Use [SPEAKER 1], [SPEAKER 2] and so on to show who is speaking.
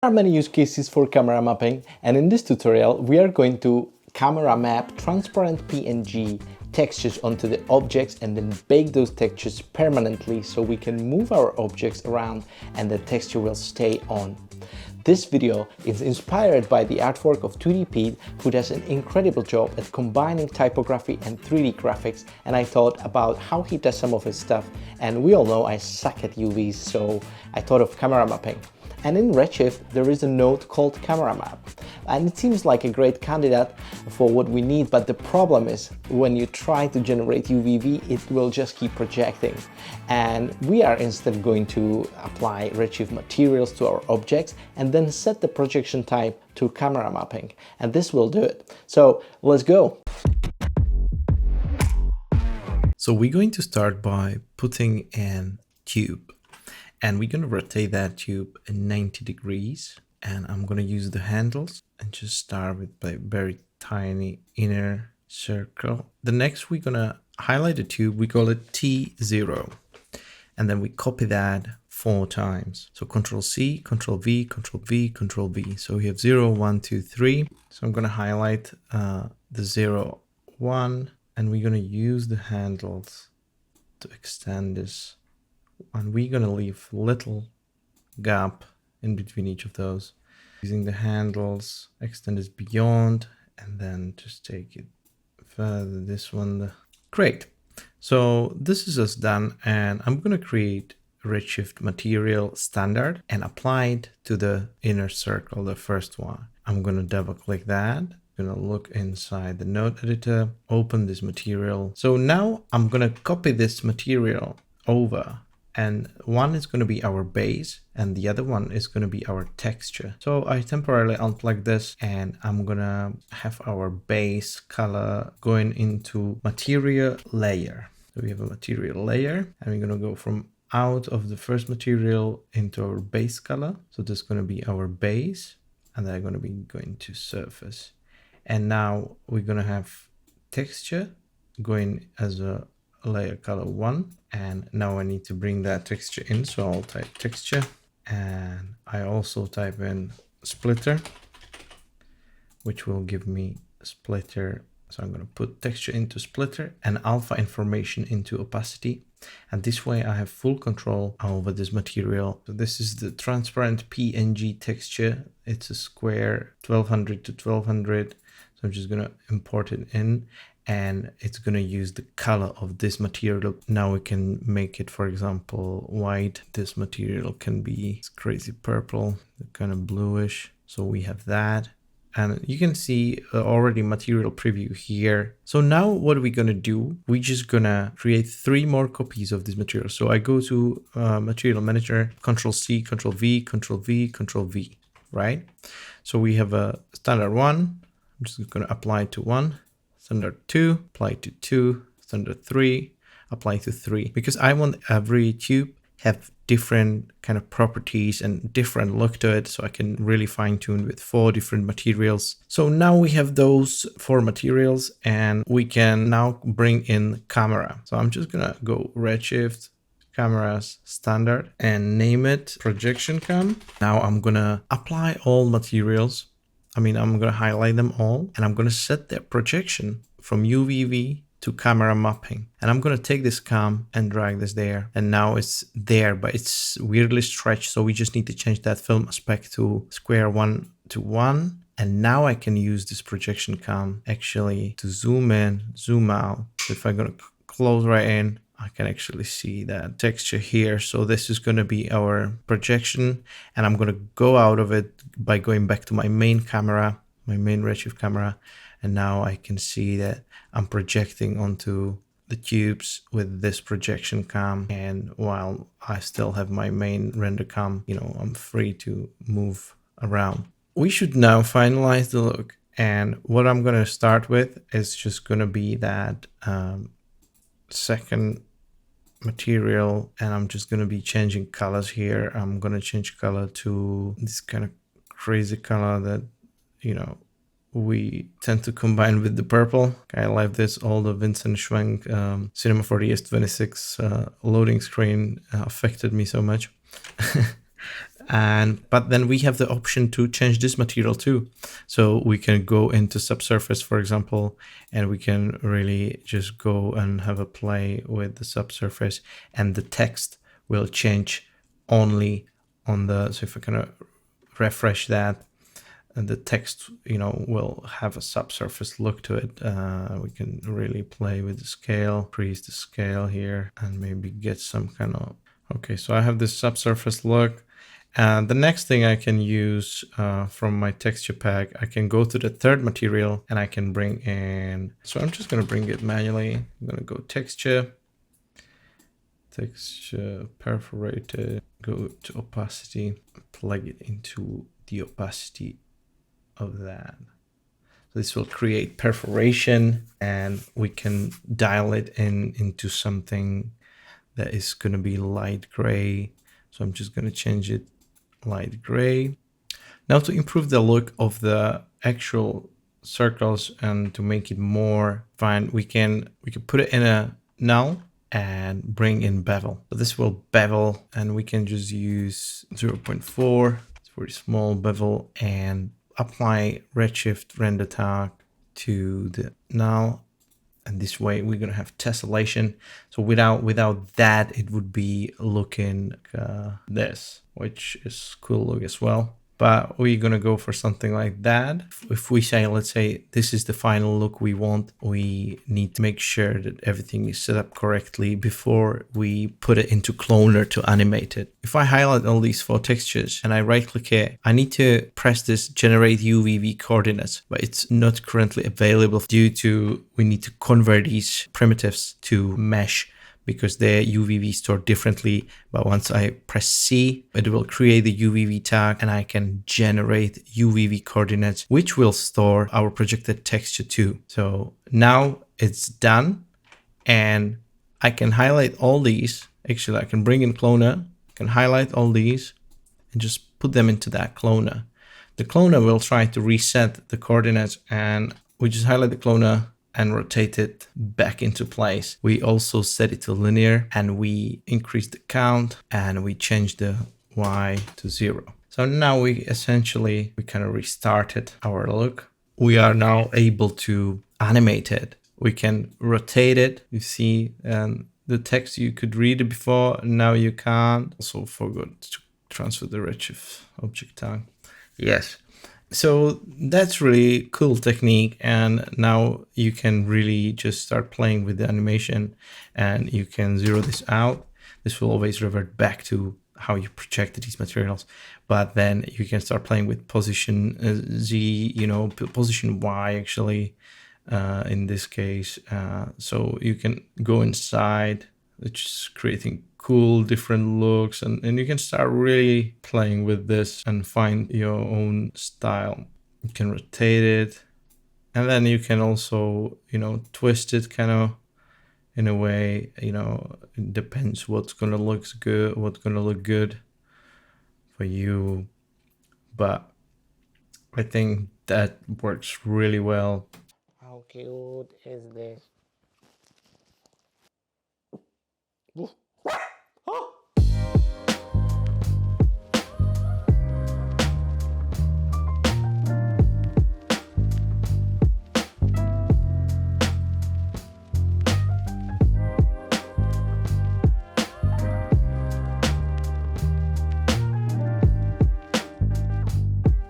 [SPEAKER 1] There are many use cases for camera mapping, and in this tutorial we are going to camera map transparent PNG textures onto the objects and then bake those textures permanently so we can move our objects around and the texture will stay on. This video is inspired by the artwork of 2D Pete, who does an incredible job at combining typography and 3D graphics, and I thought about how he does some of his stuff, and we all know I suck at UVs, so I thought of camera mapping. And in Redshift there is a node called camera map, and it seems like a great candidate for what we need, but the problem is when you try to generate UVV it will just keep projecting, and we are instead going to apply Redshift materials to our objects and then set the projection type to camera mapping, and this will do it. So let's go.
[SPEAKER 2] So we're going to start by putting in tube. And we're going to rotate that tube 90 degrees, and I'm going to use the handles and just start with a very tiny inner circle. The next we're going to highlight the tube, we call it T0, and then we copy that 4 times. So Control C, Control V, Control V, Control V. So we have 0, 1, 2, 3. So I'm going to highlight the 0, 1, and we're going to use the handles to extend this. And we're going to leave little gap in between each of those. Using the handles, extend this beyond, and then just take it further. This one, great. So this is us done, and I'm going to create Redshift material standard and apply it to the inner circle, the first one. I'm going to double click that. I'm going to look inside the node editor, open this material. So now I'm going to copy this material over. And one is going to be our base and the other one is going to be our texture. So I temporarily unplug this and I'm going to have our base color going into material layer. So we have a material layer and we're going to go from out of the first material into our base color. So this is going to be our base and they're going to be going to surface. And now we're going to have texture going as a layer color 1, and now I need to bring that texture in, so I'll type texture and I also type in splitter, which will give me splitter. So I'm going to put texture into splitter and alpha information into opacity, and this way I have full control over this material. So this is the transparent PNG texture. It's a square 1200 to 1200. So I'm just going to import it in, and it's going to use the color of this material. Now we can make it, for example, white. This material can be crazy purple, kind of bluish. So we have that. And you can see already material preview here. So now what are we going to do? We're just going to create 3 more copies of this material. So I go to material manager, Control C, Control V, Control V, Control V, right? So we have a standard 1. I'm just going to apply to 1. Standard 2, apply to 2, standard 3, apply to 3, because I want every tube have different kind of properties and different look to it, so I can really fine tune with 4 different materials. So now we have those 4 materials and we can now bring in camera. So I'm just gonna go Redshift, cameras, standard, and name it projection cam. Now I'm gonna apply all materials. I'm going to highlight them all, and I'm going to set their projection from UVV to camera mapping. And I'm going to take this cam and drag this there. And now it's there, but it's weirdly stretched. So we just need to change that film aspect to square 1 to 1. And now I can use this projection cam actually to zoom in, zoom out. So if I'm going to close right in, I can actually see that texture here. So this is going to be our projection, and I'm going to go out of it by going back to my main camera, my main Redshift camera. And now I can see that I'm projecting onto the tubes with this projection cam. And while I still have my main render cam, I'm free to move around. We should now finalize the look. And what I'm going to start with is just going to be that second material, and I'm just going to be changing colors here. I'm going to change color to this kind of crazy color that we tend to combine with the purple. I like this. All the Vincent Schwenk Cinema 4D S26 loading screen affected me so much. But then we have the option to change this material too. So we can go into subsurface, for example, and we can really just go and have a play with the subsurface, and the text will change only on the, so if I kind of refresh that, and the text, will have a subsurface look to it. We can really play with the scale, increase the scale here, and maybe get some kind of, okay, so I have this subsurface look. And the next thing I can use from my texture pack, I can go to the third material and I can bring in, so I'm just going to bring it manually. I'm going to go texture, perforated, go to opacity, plug it into the opacity of that. So this will create perforation, and we can dial it into something that is going to be light gray. So I'm just going to change it light gray. Now, to improve the look of the actual circles and to make it more fine, we can put it in a null and bring in bevel. So this will bevel, and we can just use 0.4. It's very small bevel, and apply Redshift render tag to the null. And this way we're going to have tessellation. So without that, it would be looking this, which is cool look as well. But we're going to go for something like that. If we say, let's say this is the final look we want, we need to make sure that everything is set up correctly before we put it into Cloner to animate it. If I highlight all these 4 textures and I right click it, I need to press this generate UVV coordinates, but it's not currently available due to we need to convert these primitives to mesh, because they're UVV stored differently. But once I press C, it will create the UVV tag and I can generate UVV coordinates, which will store our projected texture too. So now it's done, and I can highlight all these. Actually, I can bring in Cloner, I can highlight all these and just put them into that Cloner. The Cloner will try to reset the coordinates, and we just highlight the Cloner and rotate it back into place. We also set it to linear, and we increase the count, and we change the Y to 0. So now we kind of restarted our look. We are now able to animate it. We can rotate it. You see, and the text, you could read it before, now you can't. Also forgot to transfer the Redshift object tag. Yes. So that's really cool technique, and now you can really just start playing with the animation, and you can zero this out. This will always revert back to how you projected these materials, but then you can start playing with position Z, position Y actually, in this case. So you can go inside, which is creating cool different looks, and you can start really playing with this and find your own style. You can rotate it, and then you can also twist it kind of in a way. It depends what's gonna look good for you, but I think that works really well.
[SPEAKER 1] How cute is this?